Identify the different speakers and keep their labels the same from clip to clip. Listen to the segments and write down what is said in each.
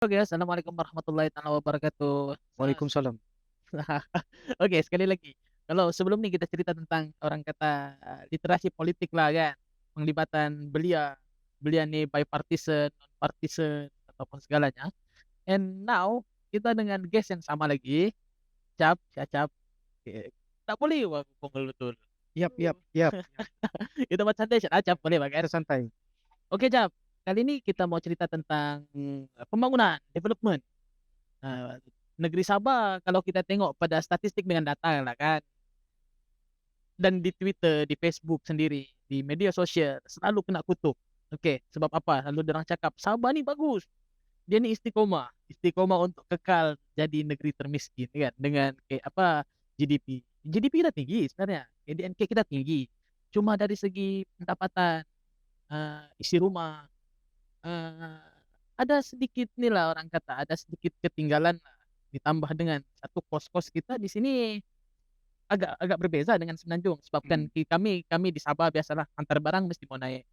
Speaker 1: Oke, assalamualaikum warahmatullahi taala wabarakatuh.
Speaker 2: Waalaikumsalam.
Speaker 1: Oke, sekali lagi, kalau sebelum nih kita cerita tentang orang kata, literasi politik lah kan, penglibatan belia, belia nih bipartisan, non-partisan, ataupun segalanya. And now, kita dengan guest yang sama lagi, Cap, oke. Tak boleh wak pengelutur.
Speaker 2: Yap yap yap yap,
Speaker 1: Itu mah santai Cap, boleh Bang, kan?
Speaker 2: kita santai.
Speaker 1: Oke, Cap, kali ini kita mau cerita tentang, pembangunan, development. Nah, negeri Sabah kalau kita tengok pada statistik dengan data lah kan, dan di Twitter, di Facebook sendiri, di media sosial selalu kena kutuk. Oke, sebab apa? Lalu dorang cakap, "Sabah ni bagus, dia ni istiqomah, istiqomah untuk kekal jadi negeri termiskin," kan, dengan kayak apa, GDP. GDP kita tinggi sebenarnya, KDNK kita tinggi, cuma dari segi pendapatan, isi rumah, eee, ada sedikit inilah orang kata, ada sedikit ketinggalan lah, ditambah dengan satu kos-kos kita di sini agak agak berbeza dengan Semenanjung, sebabkan
Speaker 2: Mhm.
Speaker 1: kami di Sabah biasalah antar barang mesti mau naik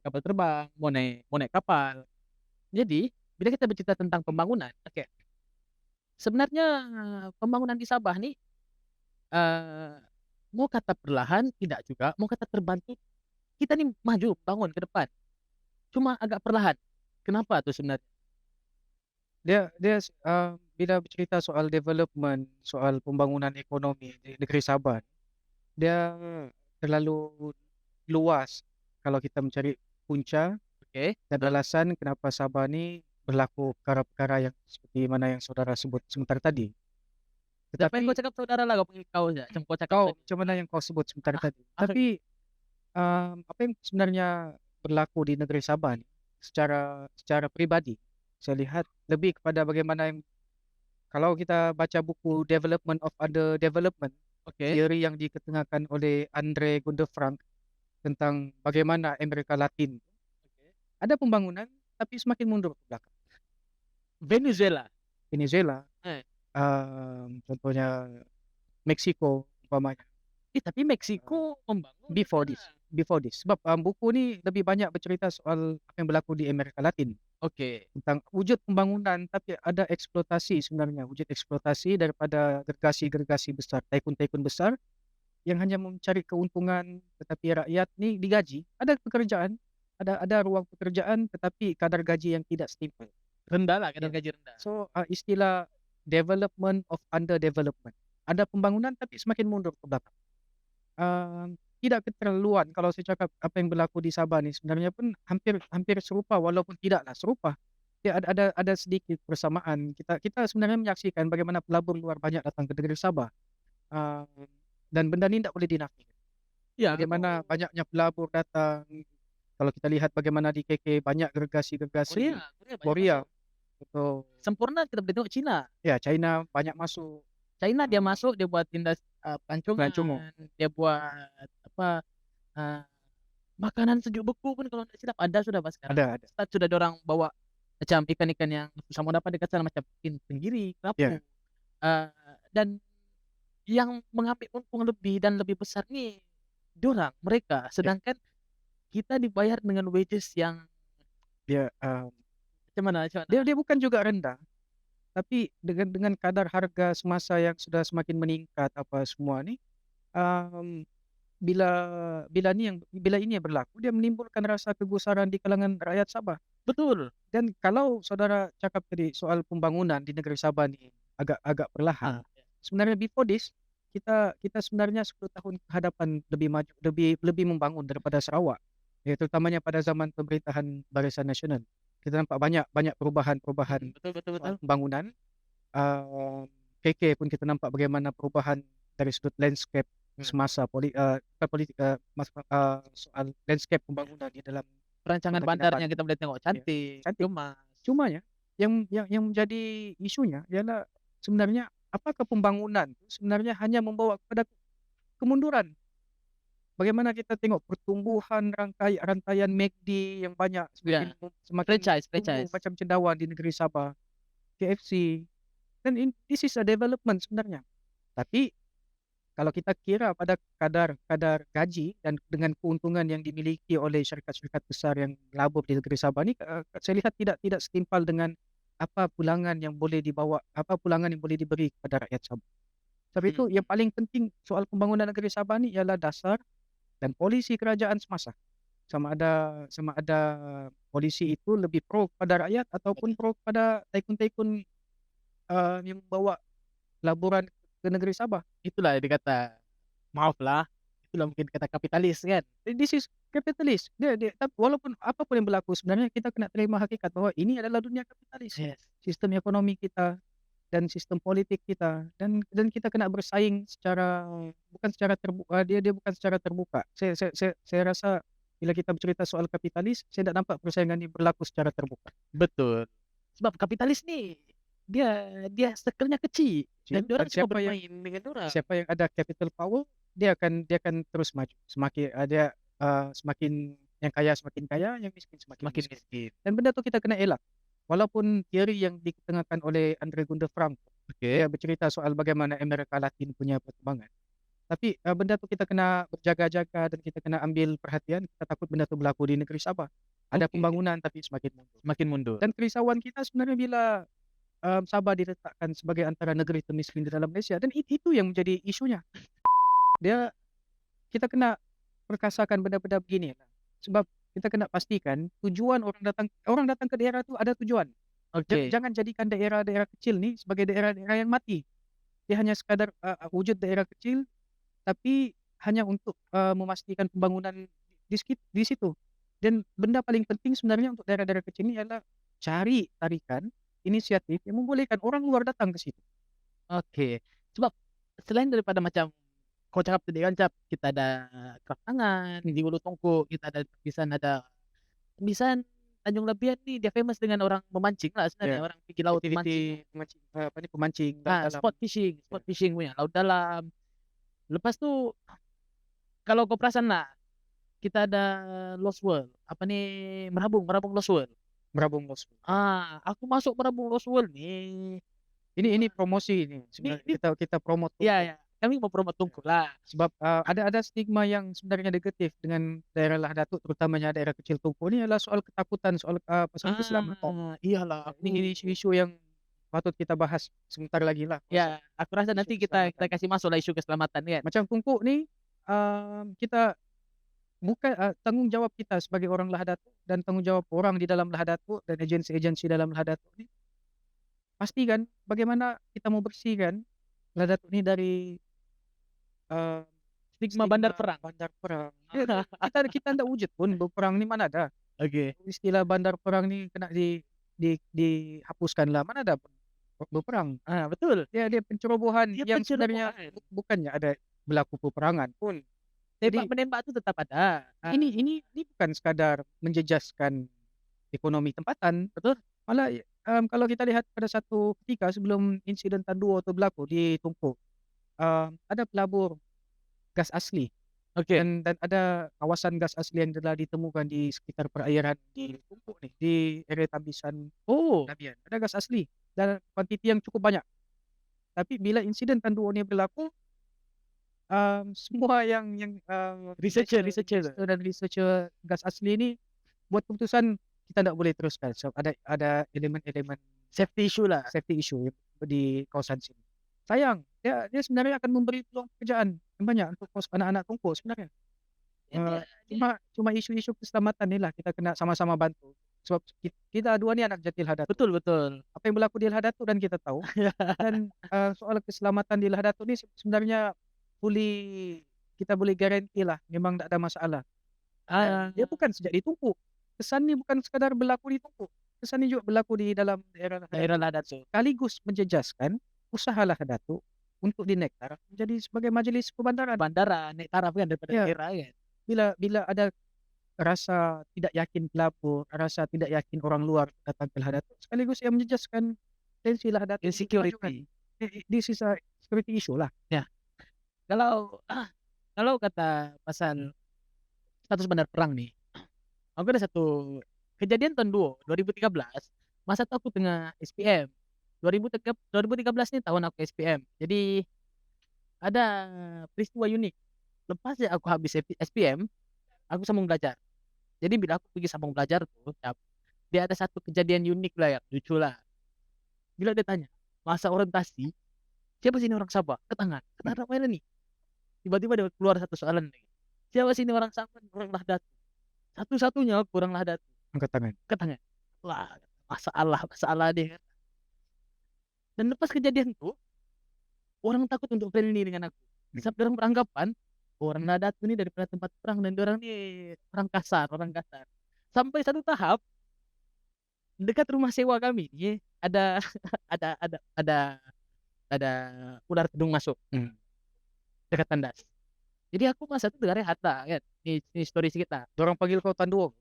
Speaker 1: kapal terbang, mau naik kapal. Jadi, bila kita bercerita tentang pembangunan, oke, sebenarnya pembangunan di Sabah nih, eee, mau kata perlahan, tidak juga, mau kata terbantu, kita nih maju, bangun ke depan, cuma agak perlahan. Kenapa tuh sebenarnya?
Speaker 2: Bila bercerita soal development, soal pembangunan ekonomi di negeri Sabah, dia terlalu luas kalau kita mencari punca
Speaker 1: Oke,
Speaker 2: dan
Speaker 1: betul.
Speaker 2: alasan kenapa Sabah ni berlaku perkara-perkara yang seperti mana yang saudara sebut sebentar tadi.
Speaker 1: Jangan pengen kau
Speaker 2: Tetapi
Speaker 1: cakap saudara lah, kau panggil kau aja, macam kau cakap
Speaker 2: kau
Speaker 1: tadi.
Speaker 2: macam mana yang kau sebut sebentar
Speaker 1: Ah,
Speaker 2: tadi.
Speaker 1: ah,
Speaker 2: Tapi, apa yang sebenarnya berlaku di negeri Sabah ni secara secara peribadi, saya lihat lebih kepada bagaimana yang kalau kita baca buku Development of Underdevelopment,
Speaker 1: oke.
Speaker 2: teori yang diketengahkan oleh Andre Gunde Frank tentang bagaimana Amerika Latin,
Speaker 1: Oke.
Speaker 2: ada pembangunan tapi semakin mundur ke belakang.
Speaker 1: Venezuela.
Speaker 2: Venezuela,
Speaker 1: Eh.
Speaker 2: contohnya Meksiko umpamanya,
Speaker 1: Tapi
Speaker 2: eee,
Speaker 1: Meksiko membangun
Speaker 2: before this
Speaker 1: sekarang.
Speaker 2: before this. Sebab, buku ni lebih banyak bercerita soal apa yang berlaku di Amerika Latin,
Speaker 1: Oke.
Speaker 2: tentang wujud pembangunan tapi ada eksploitasi sebenarnya, wujud eksploitasi daripada gergasi-gergasi besar, tycoon-tycoon besar yang hanya mencari keuntungan, tetapi rakyat ni digaji, ada pekerjaan, ada ruang pekerjaan tetapi kadar gaji yang tidak setimpal.
Speaker 1: Rendah lah, kadar
Speaker 2: Ya.
Speaker 1: gaji rendah.
Speaker 2: So, istilah development of underdevelopment. Ada pembangunan tapi semakin mundur ke belakang. Tidak keterlaluan kalau saya cakap apa yang berlaku di Sabah ni sebenarnya pun hampir hampir serupa walaupun tidaklah serupa. Ya ada sedikit persamaan. Kita kita sebenarnya menyaksikan bagaimana pelabur luar banyak datang ke negeri Sabah, eee, dan benda ni tidak boleh dinafikan.
Speaker 1: Iya, aku
Speaker 2: Bagaimana banyaknya pelabur datang, kalau kita lihat bagaimana di KK banyak gergasi-gergasi
Speaker 1: Korea banyak
Speaker 2: Korea
Speaker 1: masuk.
Speaker 2: atau
Speaker 1: Sempurna kita boleh tengok Cina.
Speaker 2: ya China banyak masuk,
Speaker 1: China dia
Speaker 2: eee,
Speaker 1: masuk, dia buat tindas,
Speaker 2: pelancongan.
Speaker 1: pelancongan, dia buat apa, eee, makanan sejuk beku pun kalau tidak silap ada sudah Pak sekarang.
Speaker 2: Ada.
Speaker 1: Start sudah ada orang bawa macam ikan-ikan yang susah mau dapat dekat sana macam ikan tenggiri, kerapu,
Speaker 2: Ya,
Speaker 1: eee, dan yang mengambil untung lebih dan lebih besar nih dorang, mereka.
Speaker 2: ya,
Speaker 1: Sedangkan kita dibayar dengan wages yang
Speaker 2: dia,
Speaker 1: macam
Speaker 2: dia
Speaker 1: mana?
Speaker 2: dia bukan juga rendah. Tapi dengan kadar harga semasa yang sudah semakin meningkat apa semua ni, mmm, bila bila ini yang berlaku, dia menimbulkan rasa kegusaran di kalangan rakyat Sabah.
Speaker 1: Betul.
Speaker 2: Dan kalau saudara cakap tadi soal pembangunan di negeri Sabah ni agak agak perlahan,
Speaker 1: Ya.
Speaker 2: sebenarnya before this, kita kita sebenarnya 10 tahun ke hadapan lebih maju, lebih lebih membangun daripada Sarawak. Ya terutamanya pada zaman pemerintahan Barisan Nasional. Kita nampak banyak banyak perubahan-perubahan
Speaker 1: Betul betul
Speaker 2: soal
Speaker 1: betul.
Speaker 2: pembangunan. KK pun kita nampak bagaimana perubahan dari sudut landscape
Speaker 1: Hmm.
Speaker 2: semasa bukan politik, soal landscape pembangunan di dalam
Speaker 1: Perancangan
Speaker 2: Kota
Speaker 1: bandarnya
Speaker 2: Kinabalu,
Speaker 1: kita boleh tengok
Speaker 2: ya,
Speaker 1: cantik,
Speaker 2: cantik.
Speaker 1: gemas.
Speaker 2: Cumanya yang menjadi isunya ialah sebenarnya apakah pembangunan itu sebenarnya hanya membawa kepada kemunduran. Bagaimana kita tengok pertumbuhan rantaian McD yang banyak
Speaker 1: Ya,
Speaker 2: semakin
Speaker 1: franchise
Speaker 2: tumbuh
Speaker 1: franchise.
Speaker 2: macam cendawan di negeri Sabah, KFC, dan this is a development sebenarnya. Tapi kalau kita kira pada kadar kadar gaji dan dengan keuntungan yang dimiliki oleh syarikat-syarikat besar yang melabur di negeri Sabah ni, saya lihat tidak setimpal dengan apa pulangan yang boleh diberi kepada rakyat Sabah. Sebab itu
Speaker 1: Mhm.
Speaker 2: yang paling penting soal pembangunan negeri Sabah ni ialah dasar dan polisi kerajaan semasa. Sama ada polisi itu lebih pro kepada rakyat ataupun pro kepada tycoon-tycoon, yang membawa pelaburan ke negeri Sabah.
Speaker 1: Itulah dia kata, maaflah, itulah mungkin kata kapitalis kan?
Speaker 2: This is capitalist. Dia walaupun apa pun yang berlaku sebenarnya kita kena terima hakikat bahawa ini adalah dunia kapitalis.
Speaker 1: Yes.
Speaker 2: Sistem ekonomi kita dan sistem politik kita dan kita kena bersaing secara bukan secara terbuka, dia bukan secara terbuka. Saya rasa bila kita bercerita soal kapitalis, saya tak nampak persaingan ini berlaku secara terbuka.
Speaker 1: Betul. Sebab kapitalis ni dia dia circle-nya kecil dan
Speaker 2: Dan
Speaker 1: diorang cuma bermain dengan dorang.
Speaker 2: siapa yang ada capital power, dia akan terus maju. Semakin yang kaya semakin kaya, yang miskin semakin
Speaker 1: Makin
Speaker 2: miskin.
Speaker 1: miskin.
Speaker 2: Dan benda tu kita kena elak. Walaupun teori yang diketengahkan oleh Andre Gunder Frank, dia bercerita soal bagaimana Amerika Latin punya perkembangan. Tapi benda tu kita kena berjaga-jaga dan kita kena ambil perhatian. Kita takut benda tu berlaku di negeri Sabah. Ada
Speaker 1: Okey.
Speaker 2: pembangunan tapi semakin mundur.
Speaker 1: Semakin mundur.
Speaker 2: Dan kerisauan kita sebenarnya bila Sabah diletakkan sebagai antara negeri termiskin di dalam Malaysia, dan itu yang menjadi isunya. Kita kena perkasakan benda-benda begini lah. Sebab kita kena pastikan tujuan orang datang ke daerah tu ada tujuan.
Speaker 1: Okey.
Speaker 2: Jangan jadikan daerah-daerah kecil ni sebagai daerah-daerah yang mati. Dia hanya sekadar wujud daerah kecil tapi hanya untuk memastikan pembangunan di situ. Dan benda paling penting sebenarnya untuk daerah-daerah kecil ni adalah cari tarikan inisiatif yang membolehkan orang luar datang ke situ.
Speaker 1: Okey. Sebab selain daripada macam kau cakap tadi kan kita ada Kraft Tangan, di Ulu Tongkuk, kita ada Tembisan Tanjung Lebihan ni dia famous dengan orang memancing lah sebenarnya, orang pergi laut memancing.
Speaker 2: Aktiviti pemancing laut dalam.
Speaker 1: Sport fishing punya, laut dalam. Lepas tu kalau kau perasan lah, kita ada Lost World, apa ni, Merabung Lost World.
Speaker 2: Merabung Lost.
Speaker 1: Aku masuk Merabung Lost World ni,
Speaker 2: Ini promosi ini sebenarnya kita promote
Speaker 1: iya, ya, kami mau promote Tungku lah.
Speaker 2: sebab ada stigma yang sebenarnya negatif dengan daerah Lah Datuk, terutamanya daerah kecil Tungku ni adalah soal ketakutan soal pasal keselamatan.
Speaker 1: Iyalah,
Speaker 2: Ini isu-isu yang patut kita bahas sebentar lagi lah.
Speaker 1: ya, aku rasa
Speaker 2: Isu
Speaker 1: nanti kita
Speaker 2: keselamatan.
Speaker 1: kasih masuk lah isu keselamatan kan.
Speaker 2: Macam Tungku ni kita bukan tanggungjawab kita sebagai orang Lah Datuk dan tanggungjawab orang di dalam Lah Datuk dan agensi-agensi dalam Lah Datuk ni, pastikan bagaimana kita mau bersihkan Lah Datuk ni dari
Speaker 1: Stigma bandar perang.
Speaker 2: Kita ndak wujud pun berperang ni, mana ada.
Speaker 1: Okey.
Speaker 2: Istilah bandar perang ni kena dihapuskan lah, mana ada berperang.
Speaker 1: Betul.
Speaker 2: Dia pencerobohan
Speaker 1: Dia
Speaker 2: yang sebenarnya
Speaker 1: pencerobohan.
Speaker 2: bukannya ada berlaku peperangan pun. Jadi
Speaker 1: Tembak-menembak tu tetap ada.
Speaker 2: ini bukan sekadar menjejaskan ekonomi tempatan.
Speaker 1: Betul.
Speaker 2: Malah kalau kita lihat pada satu ketika sebelum insiden Tanduo tu berlaku di Tungku, ada pelabur gas asli
Speaker 1: Okey.
Speaker 2: dan ada kawasan gas asli yang telah ditemukan di sekitar perairan di Tungku ni, di area Tambisan Labian. Ada gas asli dan kuantiti yang cukup banyak. Tapi bila insiden Tanduo ni berlaku, semua yang
Speaker 1: Researcher
Speaker 2: dan researcher gas asli ni buat keputusan kita tak boleh teruskan sebab ada elemen-elemen
Speaker 1: safety issue lah.
Speaker 2: safety issue di kawasan sini. Sayang, dia sebenarnya akan memberi peluang pekerjaan yang banyak untuk anak-anak Tungku sebenarnya. Cuma isu-isu keselamatan ni lah kita kena sama-sama bantu. Sebab kita dua ni anak Jatil Lah Datuk.
Speaker 1: Betul.
Speaker 2: Apa yang berlaku di Lah Datuk dan kita tahu. Dan soal keselamatan di Lah Datuk ni sebenarnya kita boleh garanti lah memang tak ada masalah. Dia bukan sejak di Tungku. Kesan ni bukan sekadar berlaku di Tungku. Kesan ni juga berlaku di dalam daerah
Speaker 1: Lah Datuk.
Speaker 2: sekaligus menjejaskan usaha Lah Datuk untuk dinaik taraf menjadi sebagai majlis perbandaran.
Speaker 1: Bandaran, naik taraf kan daripada
Speaker 2: Ya.
Speaker 1: daerah kan.
Speaker 2: Bila ada rasa tidak yakin pelabur, rasa tidak yakin orang luar datang ke Lah Datuk, sekaligus yang menjejaskan tensi Lah Datuk.
Speaker 1: Insecurity.
Speaker 2: This is a security issue lah.
Speaker 1: Kalau kata pasal status bandar perang nih, aku ada satu kejadian tahun 2013, masa tu aku tengah SPM. 2013 ni tahun aku SPM. Jadi ada peristiwa unik. Lepas je aku habis SPM, aku sambung belajar. Jadi bila aku pergi sambung belajar tu, dia ada satu kejadian unik lah yang lucu lah. Bila dia tanya, masa orientasi, "Siapa sini orang Sabah?" Ke tangan, kata anak mainan nih. Tiba-tiba dia keluar satu soalan lagi, "Siapa sini orang Sabah, orang Nahdlatul?" Satu-satunya aku orang Nahdlatul,
Speaker 2: Angkat tangan.
Speaker 1: ke tangan. Wah, masalah deh. Dan lepas kejadian tuh, orang takut untuk friendly dengan aku. Sebab dorang beranggapan, orang Nahdlatul ini daripada tempat perang dan dorang ni orang kasar. Sampai satu tahap, dekat rumah sewa kami ni ada ada ada ada ada ular kedung masuk dekat tandas. Jadi aku masa itu dengarnya Hatta kan, ini story kita.
Speaker 2: Dorang panggil kau Tanduo?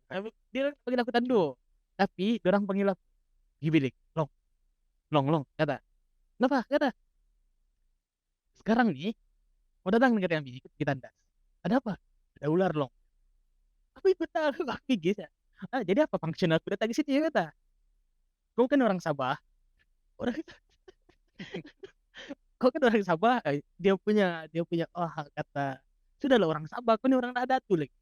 Speaker 1: Dia panggil aku Tandu, tapi dorang panggil aku Gibilik, Long, Long, Long, kata. "Kenapa?" Kata, "Sekarang nih mau datang negara kami ikut ke tandas. Ada apa?" "Ada ular, Long." Aku ikut tahu, aku pikir, jadi apa function aku datang ke sini, kata. "Kau kan orang Sabah, orang kau kan orang Sabah, dia punya, oh kata, "Sudahlah orang Sabah, kau ni orang Nahdlatul lagi.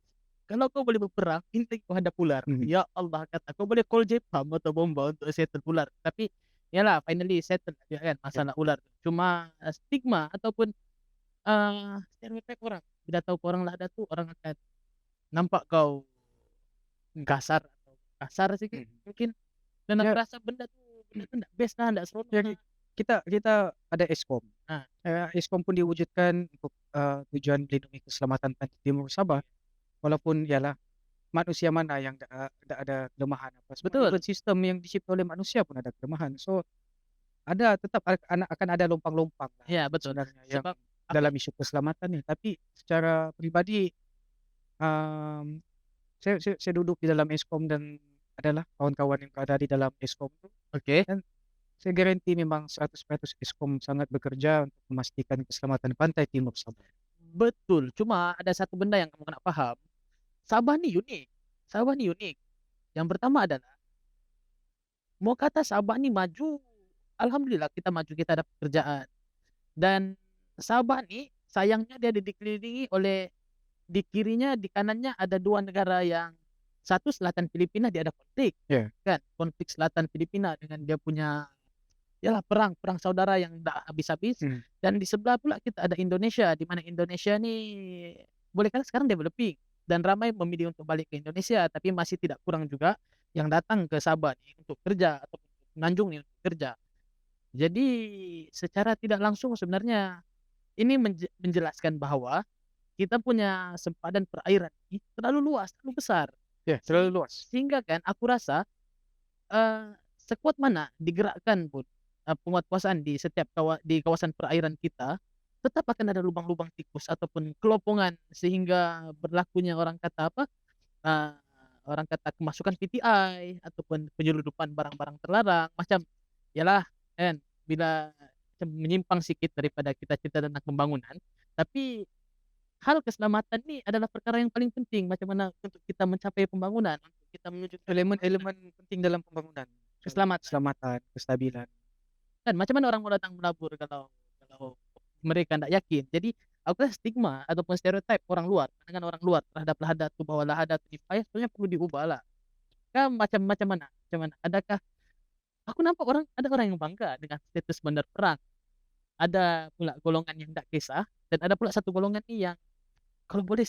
Speaker 1: Kalau kau boleh berperang, inti kau hadap ular." Ya Allah, kata, "Kau boleh call Jepang atau bomba untuk settle ular." Tapi, yalah finally settle juga kan masalah ular. Cuma, stigma ataupun, stereotip orang, bila tahu kau orang Nahdlatul, orang akan nampak kau kasar atau kasar sedikit mungkin. Dan aku
Speaker 2: Ya,
Speaker 1: rasa benda tu ndak best lah, ndak seronok
Speaker 2: ya
Speaker 1: lah.
Speaker 2: kita ada Eskom.
Speaker 1: Nah,
Speaker 2: Eskom pun diwujudkan untuk tujuan melindungi keselamatan pantai timur Sabah. Walaupun ialah manusia mana yang tak ada kelemahan apa semua.
Speaker 1: betul.
Speaker 2: Even sistem yang dicipta oleh manusia pun ada kelemahan. So tetap akan ada lompang-lompang lah
Speaker 1: Ya, betul.
Speaker 2: sebenarnya yang
Speaker 1: Sebab apa
Speaker 2: dalam
Speaker 1: ya,
Speaker 2: isu keselamatan ni. Tapi secara peribadi, um, saya duduk di dalam Eskom dan adalah kawan-kawan yang berada di dalam Eskom tu,
Speaker 1: oke,
Speaker 2: dan saya garanti memang 100% Eskom sangat bekerja untuk memastikan keselamatan pantai timur Sabah.
Speaker 1: betul. Cuma ada satu benda yang kamu kena paham, Sabah ni unik. Sabah ni unik. Yang pertama adalah, mau kata Sabah ni maju, alhamdulillah kita maju, kita ada pekerjaan. Dan Sabah ni sayangnya dia dikelilingi oleh, di kirinya, di kanannya ada 2 negara yang, satu selatan Filipina dia ada konflik,
Speaker 2: Ya,
Speaker 1: kan. Konflik selatan Filipina dengan dia punya, yalah perang perang saudara yang ndak habis-habis. Dan di sebelah pula kita ada Indonesia, di mana Indonesia ni boleh kata sekarang developing dan ramai memilih untuk balik ke Indonesia, tapi masih tidak kurang juga yang datang ke Sabah ni untuk kerja atau Semenanjung ni untuk kerja. Jadi secara tidak langsung sebenarnya ini menjelaskan bahwa kita punya sempadan perairan ini terlalu luas, terlalu besar.
Speaker 2: ya, terlalu luas.
Speaker 1: Sehingga kan aku rasa, sekuat mana digerakkan pun, penguatkuasaan di setiap di kawasan perairan kita, tetap akan ada lubang-lubang tikus ataupun kelopongan sehingga berlakunya orang kata apa, eee, orang kata kemasukan PTI ataupun penyeludupan barang-barang terlarang, macam yalah kan, bila macam menyimpang sikit daripada cita-cita tentang pembangunan, tapi hal keselamatan ni adalah perkara yang paling penting, macam mana untuk kita mencapai pembangunan, untuk kita menuju
Speaker 2: Elemen-elemen penting dalam pembangunan.
Speaker 1: keselamatan.
Speaker 2: Keselamatan, kestabilan.
Speaker 1: Kan macam mana orang mau datang melabur kalau kalau mereka ndak yakin. Jadi aku rasa stigma ataupun stereotip orang luar, pandangan orang luar terhadap Lahada tu, bahwa Lahada tu payah, sebenarnya perlu diubah lah. Kan macam mana? Macam mana? Adakah aku nampak ada orang yang bangga dengan status bandar perang. Ada pula golongan yang ndak kisah dan ada pula satu golongan ni yang kalau boleh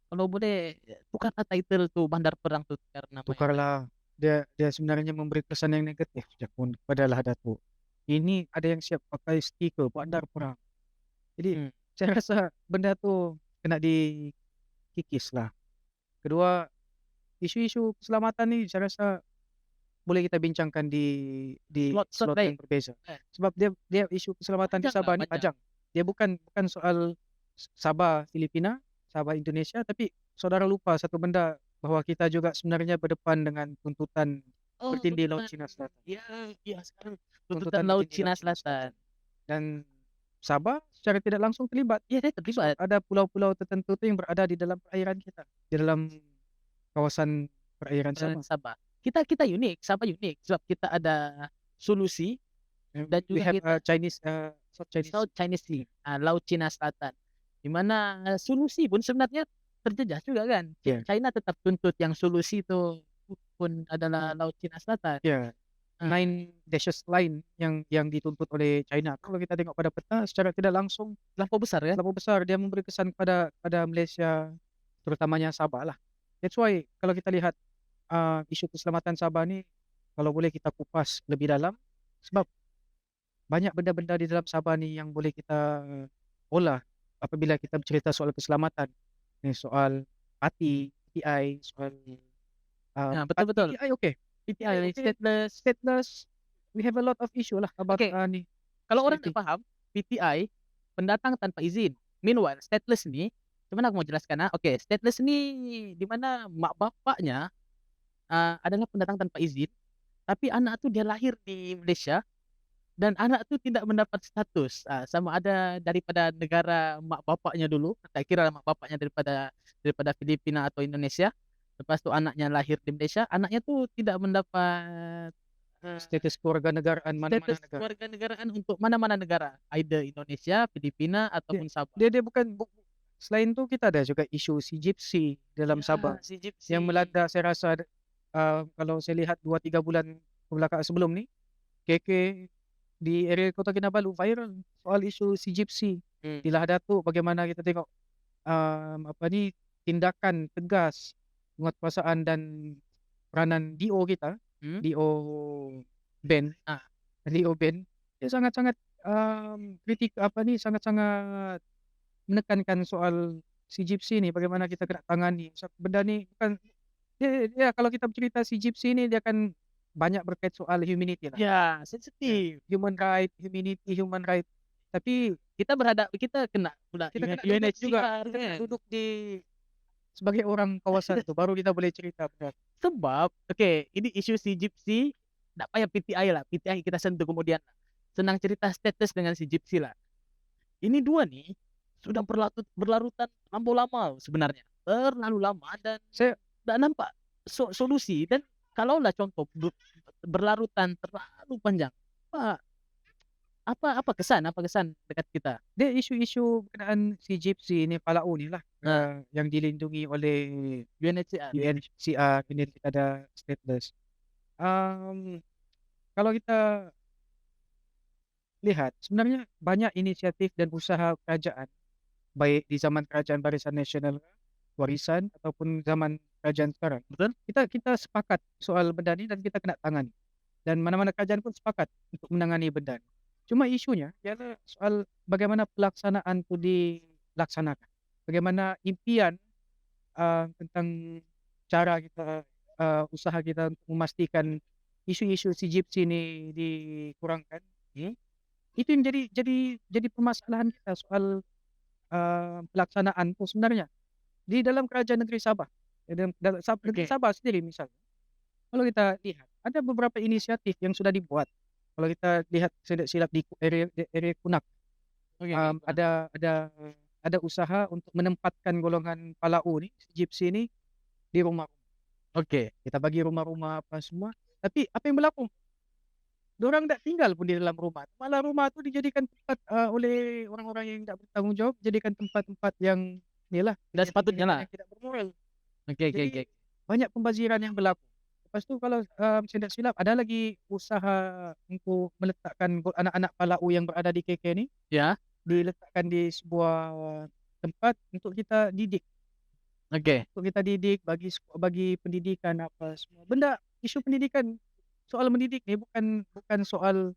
Speaker 1: kalau boleh tukarlah title tu bandar perang tu karena
Speaker 2: Tukarlah. Dia sebenarnya memberi kesan yang negatif je pun kepada Lahadatul. Ini ada yang siap pakai stiker bandar perang. Jadi
Speaker 1: Hmm,
Speaker 2: saya rasa benda tu kena dikikis lah. Kedua, isu-isu keselamatan ni saya rasa boleh kita bincangkan di
Speaker 1: slot
Speaker 2: slot
Speaker 1: lain.
Speaker 2: yang berbeza. Sebab dia isu keselamatan di
Speaker 1: Panjang
Speaker 2: Sabah
Speaker 1: lah,
Speaker 2: ni
Speaker 1: panjang.
Speaker 2: panjang. Dia bukan soal Sabah Filipina, Sabah Indonesia, tapi saudara lupa satu benda, bahwa kita juga sebenarnya berdepan dengan tuntutan
Speaker 1: Oh,
Speaker 2: bertindih Laut
Speaker 1: tuntutan.
Speaker 2: Cina Selatan.
Speaker 1: Ya, ya sekarang
Speaker 2: Tuntutan
Speaker 1: tuntutan Laut
Speaker 2: bertindih
Speaker 1: Cina
Speaker 2: Laut Cina
Speaker 1: Selatan.
Speaker 2: Dan Sabah secara tidak langsung terlibat.
Speaker 1: Ya, dia
Speaker 2: Sebab
Speaker 1: terlibat.
Speaker 2: ada pulau-pulau tertentu tu yang berada di dalam perairan kita, di dalam kawasan perairan Sabah.
Speaker 1: Sabah. Kita unik, Sabah unik sebab kita ada solusi dan
Speaker 2: We
Speaker 1: juga
Speaker 2: have
Speaker 1: kita
Speaker 2: South Chinese.
Speaker 1: South China Sea, Laut Cina Selatan. Di mana solusi pun sebenarnya terjejas juga kan.
Speaker 2: Ya,
Speaker 1: China tetap tuntut yang solusi itu pun adalah Laut Cina Selatan.
Speaker 2: ya.
Speaker 1: Ah.
Speaker 2: 9 dashes line yang dituntut oleh China. Kalau kita tengok pada peta secara tidak langsung
Speaker 1: Terlampau besar ya?
Speaker 2: terlampau besar, dia memberi kesan kepada Malaysia, terutamanya Sabah lah. That's why kalau kita lihat, isu keselamatan Sabah ni kalau boleh kita kupas lebih dalam, sebab banyak benda-benda di dalam Sabah ni yang boleh kita olah apabila kita bercerita soal keselamatan. Ni soal parti, PTI, soal,
Speaker 1: Betul betul.
Speaker 2: PTI okey, PTI okey,
Speaker 1: Stateless.
Speaker 2: stateless, we have a lot of issue lah about,
Speaker 1: Okey,
Speaker 2: ni
Speaker 1: kalau orang
Speaker 2: safety.
Speaker 1: tak paham, PTI, pendatang tanpa izin. Meanwhile, stateless ni, macam mana aku mau jelaskan, okey, stateless ni di mana mak bapaknya, adalah pendatang tanpa izin, tapi anak tu dia lahir di Malaysia dan anak tu tidak mendapat status, sama ada daripada negara mak bapaknya dulu, tak kira mak bapaknya daripada Filipina atau Indonesia, lepas tu anaknya lahir di Malaysia, anaknya tu tidak mendapat,
Speaker 2: Status kewarganegaraan mana-mana
Speaker 1: status
Speaker 2: negara.
Speaker 1: kewarganegaraan untuk mana-mana negara, either Indonesia, Filipina,
Speaker 2: Dia
Speaker 1: ataupun Sabah.
Speaker 2: dia bukan selain tu kita ada juga isu si gypsy dalam Sabah
Speaker 1: Si gypsy.
Speaker 2: yang melanda saya rasa, kalau saya lihat 2-3 bulan kebelakang sebelum ni, KK di area Kota Kinabalu viral soal isu si gypsy.
Speaker 1: Hmm.
Speaker 2: Di Lah Datuk bagaimana kita tengok, tindakan tegas penguatkuasaan dan peranan DO kita, DO Ben,
Speaker 1: Ah.
Speaker 2: DO Ben, dia sangat-sangat, sangat-sangat menekankan soal si gypsy ni bagaimana kita kena tangani. Benda ni bukan dia kalau kita bercerita si gypsy ni dia akan banyak berkait soal humanity lah.
Speaker 1: Ya,
Speaker 2: Ya,
Speaker 1: sensitif.
Speaker 2: human right, humanity, human right. Tapi
Speaker 1: Kita kena pula
Speaker 2: kita kena duduk juga,
Speaker 1: UNHCR
Speaker 2: kita kena
Speaker 1: kan.
Speaker 2: duduk sebagai orang kawasan tu baru kita boleh cerita benar.
Speaker 1: Sebab, okey, ini isu si gypsy, tak payah PTI lah, PTI kita sentuh kemudian. Senang cerita status dengan si gypsy lah. Ini dua nih sudah berlarutan terlampau lama sebenarnya, terlalu lama dan
Speaker 2: Saya
Speaker 1: tak nampak solusi. Dan kalaulah contoh berlarutan terlalu panjang, apa kesan dekat kita?
Speaker 2: dia isu-isu berkenaan si gypsy ni Palau ni lah, yang dilindungi oleh
Speaker 1: UNHCR.
Speaker 2: UNHCR, kemudian kita ada stateless. Kalau kita lihat sebenarnya banyak inisiatif dan usaha kerajaan, baik di zaman Kerajaan Barisan Nasional Warisan ataupun zaman kerajaan sekarang.
Speaker 1: Betul?
Speaker 2: Kita sepakat soal benda ni dan kita kena tangani. Dan mana-mana kerajaan pun sepakat untuk menangani benda ni. Cuma isunya ialah soal bagaimana pelaksanaan tu dilaksanakan. Bagaimana impian, tentang cara kita, usaha kita untuk memastikan isu-isu si gypsy ni dikurangkan. Itu yang jadi permasalahan kita soal, pelaksanaan tu sebenarnya. Di dalam kerajaan negeri Sabah, negeri Sabah sendiri misalnya, kalau kita lihat ada beberapa inisiatif yang sudah dibuat. Kalau kita lihat tidak silap di area Kunak, ada usaha untuk menempatkan golongan Palau ni, gypsy ni di rumah.
Speaker 1: Okey.
Speaker 2: Kita bagi rumah-rumah apa semua, tapi apa yang berlaku? Dorang tak tinggal pun di dalam rumah. Malah rumah tu dijadikan tempat, oleh orang-orang yang tak bertanggungjawab, jadikan tempat-tempat yang nilah,
Speaker 1: Tidak sepatutnya lah.
Speaker 2: yang tidak bermoral.
Speaker 1: Okey.
Speaker 2: Jadi banyak pembaziran yang berlaku. Lepas tu kalau, saya tak silap ada lagi usaha untuk meletakkan anak-anak Palau yang berada di KK ni,
Speaker 1: Ya.
Speaker 2: diletakkan di sebuah tempat untuk kita didik.
Speaker 1: Okey.
Speaker 2: Untuk kita didik, bagi pendidikan apa semua. Benda isu pendidikan, soal mendidik ni bukan soal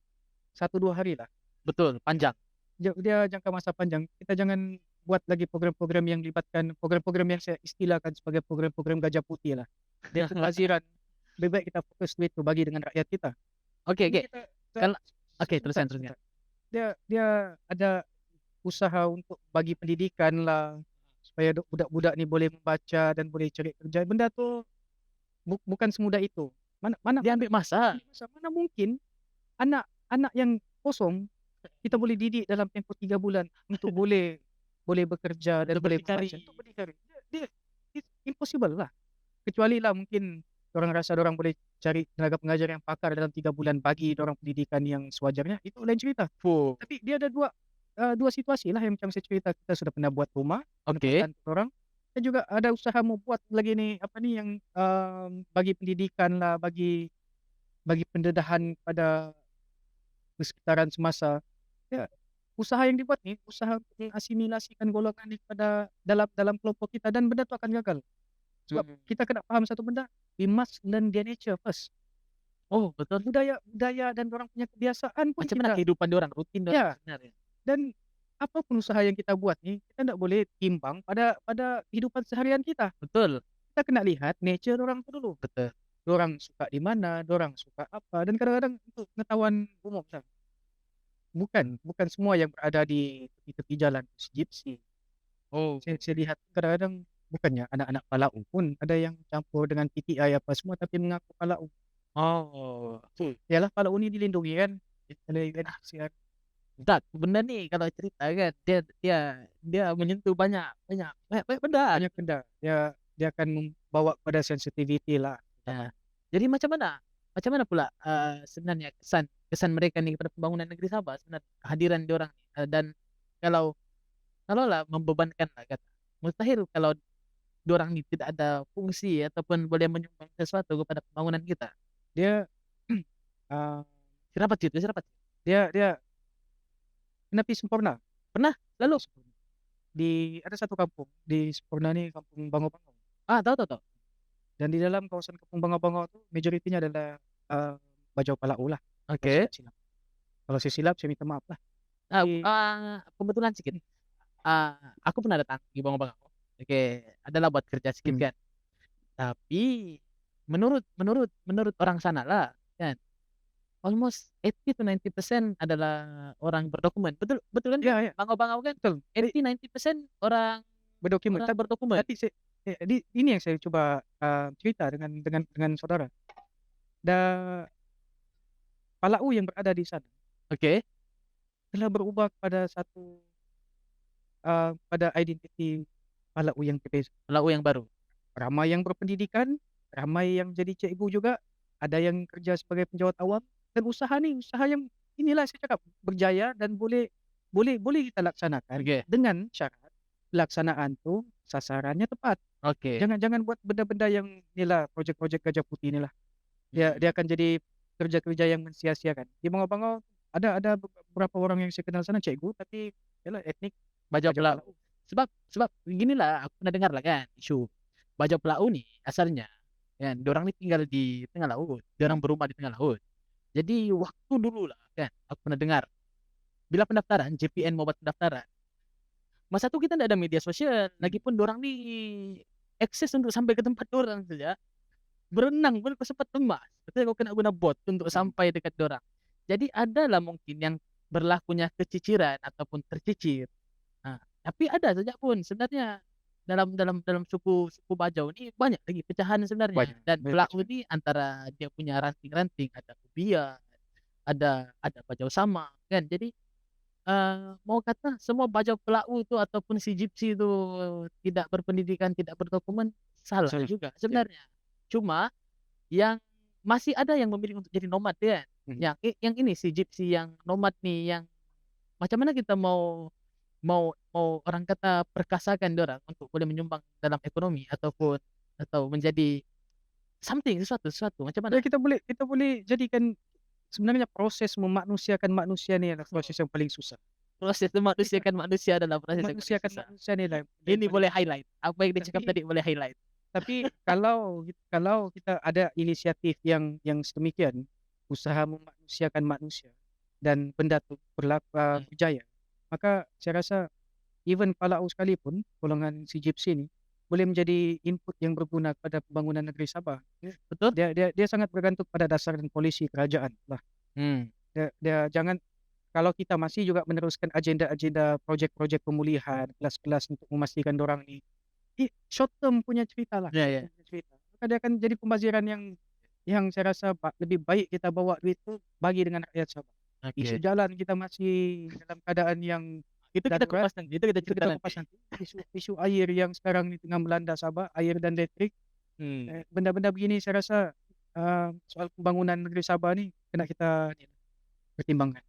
Speaker 2: 1-2 hari lah.
Speaker 1: Betul, panjang.
Speaker 2: Dia jangka masa panjang. Kita jangan buat lagi program-program yang libatkan program-program yang saya istilahkan sebagai program-program gajah putih lah. Dia pembaziran. Lebih baik kita fokus duit tu bagi dengan rakyat kita.
Speaker 1: Okey.
Speaker 2: Kalau
Speaker 1: Teruskan.
Speaker 2: Dia ada usaha untuk bagi pendidikan lah supaya budak-budak ni boleh membaca dan boleh cari kerja. Benda tu bukan semudah itu. Mana
Speaker 1: Dia ambil masa.
Speaker 2: mana mungkin anak yang kosong kita boleh didik dalam tempoh 3 bulan untuk boleh bekerja dan
Speaker 1: Untuk
Speaker 2: boleh
Speaker 1: berdikari.
Speaker 2: membaca, untuk berdikari. It's impossible lah. Kecuali lah mungkin orang rasa orang boleh cari tenaga pengajar yang pakar dalam 3 bulan bagi orang pendidikan yang sewajarnya, itu lain cerita. Tapi dia ada dua situasi lah yang macam saya cerita. Kita sudah pernah buat rumah
Speaker 1: Okey.
Speaker 2: untuk orang. Kita juga ada usaha mau buat lagi ni yang bagi pendidikan lah, bagi bagi pendedahan pada persekitaran semasa, ya usaha yang dibuat nih, usaha untuk mengasimilasikan golongan ni pada dalam dalam kelompok kita dan benda tu akan gagal. Sebab kita kena faham satu benda, we must learn their nature first.
Speaker 1: Oh, betul.
Speaker 2: Budaya dan orang punya kebiasaan pun
Speaker 1: Macam mana
Speaker 2: kita
Speaker 1: kehidupan dorang, rutin dorang
Speaker 2: ya,
Speaker 1: sebenarnya.
Speaker 2: dan apapun usaha yang kita buat ni, kita ndak boleh timbang pada kehidupan seharian kita.
Speaker 1: Betul,
Speaker 2: Kita kena lihat nature dorang tu dulu.
Speaker 1: betul.
Speaker 2: Dorang suka di mana, dorang suka apa, dan kadang-kadang untuk pengetahuan umum Sam, bukan semua yang berada di tepi-tepi jalan gypsy.
Speaker 1: Oh.
Speaker 2: Saya lihat kadang-kadang bukannya anak-anak Palau pun ada yang campur dengan PTI apa semua tapi mengaku Palau.
Speaker 1: Oh.
Speaker 2: Yalah Palau ni dilindungi kan oleh UNHCR.
Speaker 1: Tak, benda ni kalau cerita kan dia dia dia menyentuh banyak banyak banyak benda.
Speaker 2: Banyak benda. Dia akan membawa kepada sensitivity lah.
Speaker 1: Nah, jadi macam mana? Macam mana pula sebenarnya kesan kesan mereka ni kepada pembangunan negeri Sabah sebenarnya kehadiran diorang ni dan kalau kalaulah membebankan lah kata mustahil kalau diorang ni tidak ada fungsi ataupun boleh menyumbang sesuatu kepada pembangunan kita.
Speaker 2: Dia ah,
Speaker 1: Siapa itu? Siapa?
Speaker 2: dia Napi Sempurna.
Speaker 1: Pernah? Lalu?
Speaker 2: Ada satu kampung di Sempurna ni, kampung Bangau-Bangau.
Speaker 1: Tahu tahu tahu.
Speaker 2: Dan di dalam kawasan kampung Bangau-Bangau tu majoritinya adalah Bajau Palau lah.
Speaker 1: Oke.
Speaker 2: Kalau saya silap saya minta maaf lah.
Speaker 1: Kebetulan sedikit. Aku pernah datang di Bangau-Bangau. Oke, adalah buat kerja sedikit kan. Tapi menurut orang sana lah kan. Almost 80 to 90% adalah orang berdokumen. Betul kan?
Speaker 2: Ya, ya.
Speaker 1: Bangau-Bangau kan
Speaker 2: Betul.
Speaker 1: 80-90% orang
Speaker 2: Berdokumen.
Speaker 1: berdokumen.
Speaker 2: Tapi ini yang saya coba cerita dengan saudara. Palau yang berada di sana
Speaker 1: Oke.
Speaker 2: telah berubah pada pada identiti Palau yang berbeza.
Speaker 1: Palau yang baru.
Speaker 2: Ramai yang berpendidikan, ramai yang jadi cikgu juga, ada yang kerja sebagai penjawat awam, dan usaha yang inilah saya cakap berjaya dan boleh kita laksanakan
Speaker 1: Oke.
Speaker 2: dengan syarat pelaksanaan tu sasarannya tepat.
Speaker 1: Oke.
Speaker 2: Jangan buat benda-benda yang inilah projek-projek gajah putih inilah. Dia akan jadi kerja-kerja yang mensia-siakan. Di Bangau-Bangau ada beberapa orang yang saya kenal sana cikgu tapi yalah etnik
Speaker 1: Bajau
Speaker 2: Bajau
Speaker 1: Palau. Sebab ginilah aku pernah dengar lah kan isu Bajau Palau ni asalnya kan diorang ni tinggal di tengah laut, diorang berumah di tengah laut. Jadi waktu dulu lah kan aku pernah dengar bila pendaftaran JPN mau buat pendaftaran masa tu kita tidak ada media sosial lagipun diorang ni akses untuk sampai ke tempat diorang saja berenang pun kau sempat lemas. Betul kau kena guna bot untuk sampai dekat diorang. Jadi adalah mungkin yang berlakunya keciciran ataupun tercicir. Tapi ada saja pun sebenarnya dalam suku Bajau ni banyak lagi pecahan sebenarnya.
Speaker 2: Banyak,
Speaker 1: Dan
Speaker 2: banyak
Speaker 1: Palau ni antara dia punya ranting-ranting ada Ubia, ada Bajau Sama kan. Jadi mau kata semua Bajau Palau tu ataupun si Gypsy tu tidak berpendidikan, tidak berdokumen salah
Speaker 2: Salah.
Speaker 1: juga sebenarnya. Cuma yang masih ada yang memilih untuk jadi nomad kan. Yang ini si Gypsy yang nomad nih yang macam mana kita mau orang kata perkasakan diorang untuk boleh menyumbang dalam ekonomi atau menjadi sesuatu macam mana?
Speaker 2: Ya, kita boleh jadikan sebenarnya proses memanusiakan manusia ni adalah proses yang paling susah.
Speaker 1: Proses memanusiakan manusia adalah proses yang paling
Speaker 2: Manusiakan
Speaker 1: susah.
Speaker 2: manusia ni lah.
Speaker 1: Ini boleh highlight. Apa yang dia cakap
Speaker 2: Tapi-
Speaker 1: tadi boleh highlight.
Speaker 2: Tapi kalau kita ada inisiatif yang sedemikian, usaha memanusiakan manusia dan benda tu berjaya, maka saya rasa even Palau sekalipun golongan si Gypsy ni boleh menjadi input yang berguna kepada pembangunan negeri Sabah.
Speaker 1: Betul?
Speaker 2: Dia sangat bergantung pada dasar dan polisi kerajaan lah. Dia jangan, kalau kita masih juga meneruskan agenda-agenda projek-projek pemulihan kelas-kelas untuk memastikan orang ni short term punya cerita lah.
Speaker 1: Ya.
Speaker 2: Cerita. Maka dia akan jadi pembaziran yang saya rasa lebih baik kita bawa duit tu bagi dengan rakyat Sabah. Isu jalan kita masih dalam keadaan yang
Speaker 1: Itu kita
Speaker 2: darurat.
Speaker 1: kupas nanti. Itu kita cerita nanti.
Speaker 2: kupas nanti. Isu air yang sekarang ni tengah melanda Sabah, air dan elektrik. Benda-benda begini saya rasa soal pembangunan negeri Sabah ni kena kita pertimbangkan.